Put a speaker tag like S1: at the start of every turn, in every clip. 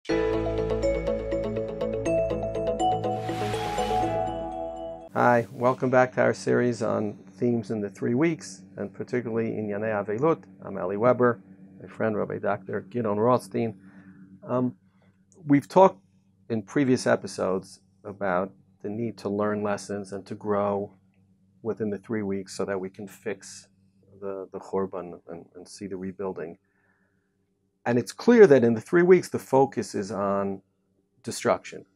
S1: Hi, welcome back to our series on themes in the 3 weeks, and particularly in Yanei Avelut. I'm Ali Weber, my friend Rabbi Dr. Gidon Rothstein. We've talked in previous episodes about the need to learn lessons and to grow within the 3 weeks so that we can fix the Churban and see the rebuilding. And it's clear that in the 3 weeks the focus is on destruction.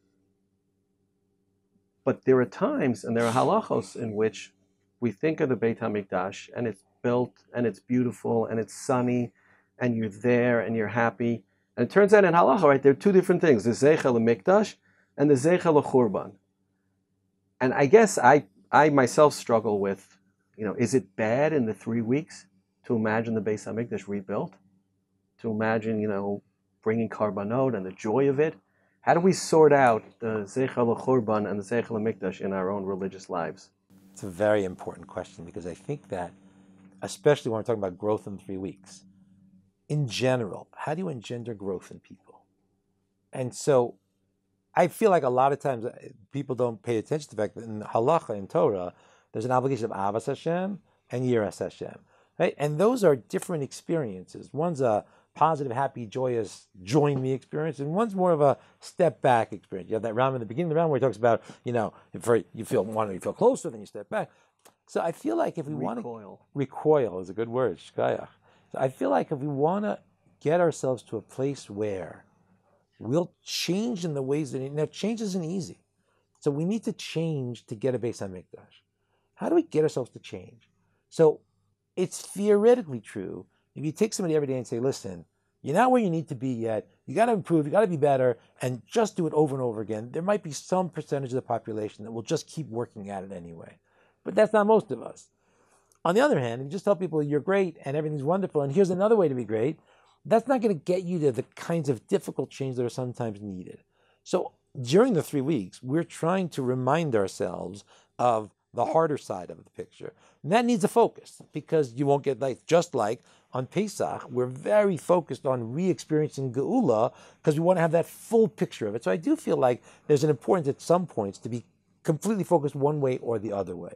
S1: But there are times, and there are halachos, in which we think of the Beit HaMikdash, and it's built, and it's beautiful, and it's sunny, and you're there, and you're happy. And it turns out in halacha, right, there are two different things, the Zeicha LeMikdash and the Zeicha LeChurban. And I guess I myself struggle with, is it bad in the 3 weeks to imagine the Beit HaMikdash rebuilt? To imagine, bringing karbanot and the joy of it? How do we sort out the Zeicha LeChurban and the Zeicha LeMikdash in our own religious lives?
S2: It's a very important question, because I think that, especially when we're talking about growth in 3 weeks, in general, how do you engender growth in people? And so I feel like a lot of times people don't pay attention to the fact that in halacha, in Torah, there's an obligation of Avas Hashem and Yiras Hashem, right? And those are different experiences. One's a positive, happy, joyous, join me experience, and one's more of a step back experience. You have that round in the beginning of the round where he talks about, you feel closer, then you step back. So I feel like if we want to recoil is a good word, shkayach. So I feel like if we want to get ourselves to a place where we'll change in the ways that change isn't easy. So we need to change to get a Beis HaMikdash. How do we get ourselves to change? So it's theoretically true. If you take somebody every day and say, listen, you're not where you need to be yet, you got to improve, you got to be better, and just do it over and over again, there might be some percentage of the population that will just keep working at it anyway. But that's not most of us. On the other hand, if you just tell people you're great and everything's wonderful and here's another way to be great, that's not going to get you to the kinds of difficult change that are sometimes needed. So during the 3 weeks, we're trying to remind ourselves of the harder side of the picture. And that needs a focus, because you won't get just like on Pesach, we're very focused on re-experiencing Geula because we want to have that full picture of it. So I do feel like there's an importance at some points to be completely focused one way or the other way.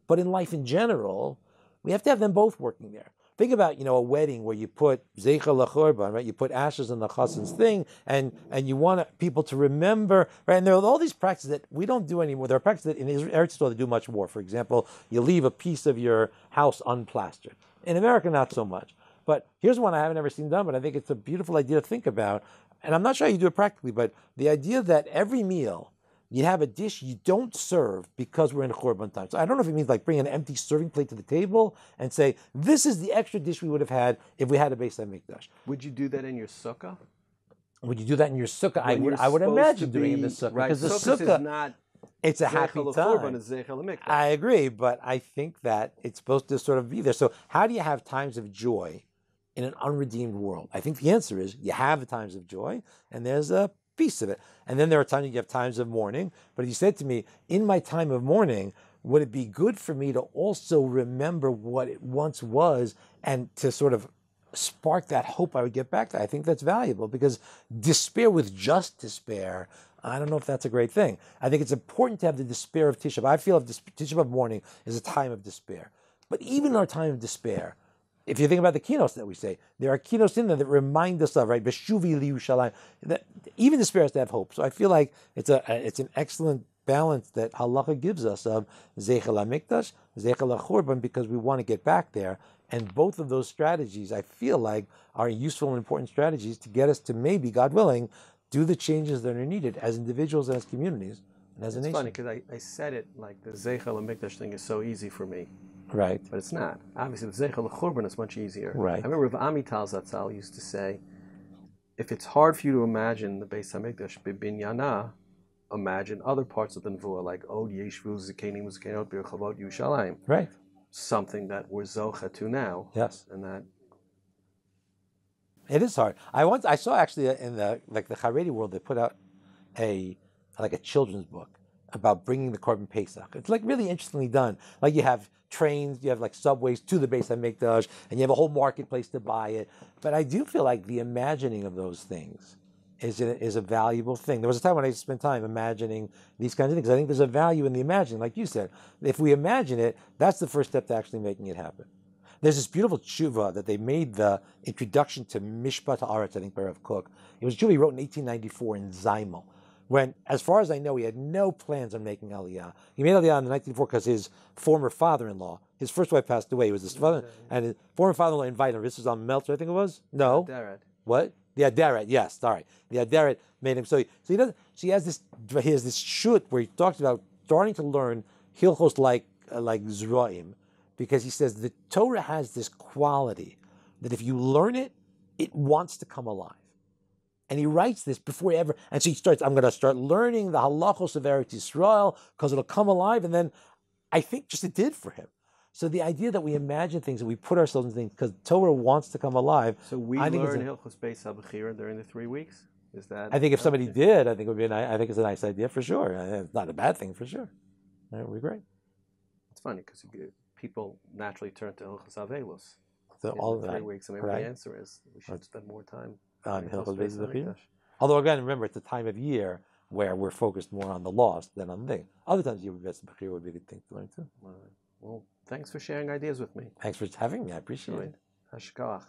S2: But in life in general, we have to have them both working there. Think about, a wedding where you put Zeicha LeChurban, right? You put ashes on the chassan's thing, and you want people to remember, right? And there are all these practices that we don't do anymore. There are practices that in Eretz Yisrael they do much more. For example, you leave a piece of your house unplastered. In America, not so much. But here's one I haven't ever seen done, but I think it's a beautiful idea to think about. And I'm not sure how you do it practically, but the idea that every meal you have a dish you don't serve because we're in Churban time. So I don't know if it means like bring an empty serving plate to the table and say, this is the extra dish we would have had if we had a Beis HaMikdash.
S1: Would you do that in your sukkah?
S2: Would you do that in your sukkah? I would imagine doing it in the sukkah.
S1: Right,
S2: because the
S1: sukkah is not,
S2: it's a happy time. I agree, but I think that it's supposed to sort of be there. So how do you have times of joy in an unredeemed world? I think the answer is you have the times of joy, and there's a piece of it. And then there are times you have times of mourning. But if you said to me, in my time of mourning, would it be good for me to also remember what it once was and to sort of spark that hope I would get back to? I think that's valuable, because despair with just despair, I don't know if that's a great thing. I think it's important to have the despair of Tisha B'Av. I feel Tisha B'Av mourning is a time of despair. But even in our time of despair, if you think about the keynotes that we say, there are keynotes in there that remind us of, right? Beshuvi liyushalayim. That even despair has to have hope. So I feel like it's an excellent balance that halacha gives us of Zeicha LeMikdash, Zeicha LeChurban, because we want to get back there. And both of those strategies, I feel like, are useful and important strategies to get us to maybe, God willing, do the changes that are needed as individuals and as communities and as a nation.
S1: It's funny because I said it like the Zeicha LeMikdash thing is so easy for me.
S2: Right.
S1: But it's not. Obviously, the Zeicha LeChurban is much easier.
S2: Right.
S1: I remember Rav Amital Zatzal used to say, if it's hard for you to imagine the Beis HaMikdash bibinyana, imagine other parts of the Nevuah, like Od Yeshvu Zikenim Zikenot B'Rechavot Yerushalayim.
S2: Right.
S1: Something that we're zocha to now.
S2: Yes.
S1: And that
S2: it is hard. I saw actually in the Haredi world, they put out a children's book about bringing the Korban Pesach. It's really interestingly done. Like you have trains, you have subways to the Beis HaMikdash, and you have a whole marketplace to buy it. But I do feel like the imagining of those things is a valuable thing. There was a time when I spent time imagining these kinds of things. I think there's a value in the imagining, like you said. If we imagine it, that's the first step to actually making it happen. There's this beautiful tshuva that they made the introduction to Mishpat Haaretz, I think, by Rav Kook. It was a tshuva he wrote in 1894 in Zaimel, when, as far as I know, he had no plans on making Aliyah. He made Aliyah in 1904 because his former father-in-law, his first wife passed away. He was his father, and his former father-in-law invited him. This was on Meltzer, I think it was? No. What? The Aderet, yes, sorry. The Aderet made him. So he has this shoot where he talks about starting to learn hilchos like Zroim, because he says the Torah has this quality that if you learn it, it wants to come alive. And he writes this before he ever, and so he starts, I'm going to start learning the halachos of Eretz Yisrael because it'll come alive. And then I think just it did for him. So the idea that we imagine things and we put ourselves in things because Torah wants to come alive.
S1: So we learn Hilchos Beis HaBechira during the 3 weeks? Is that?
S2: I think if somebody did, I think it would be I think it's a nice idea for sure. It's not a bad thing for sure. That would be great.
S1: It's funny because people naturally turn to Hilchos Avelut.
S2: So all of
S1: 3 weeks. I mean, the answer is we should spend more time
S2: on Hilchos Beis HaBechira. Although again, remember, it's a time of year where we're focused more on the lost than on the thing. Other times, Yom Beis HaBechira would be a good thing to learn too.
S1: Well, thanks for sharing ideas with me.
S2: Thanks for having me. I appreciate it.
S1: Hashkach.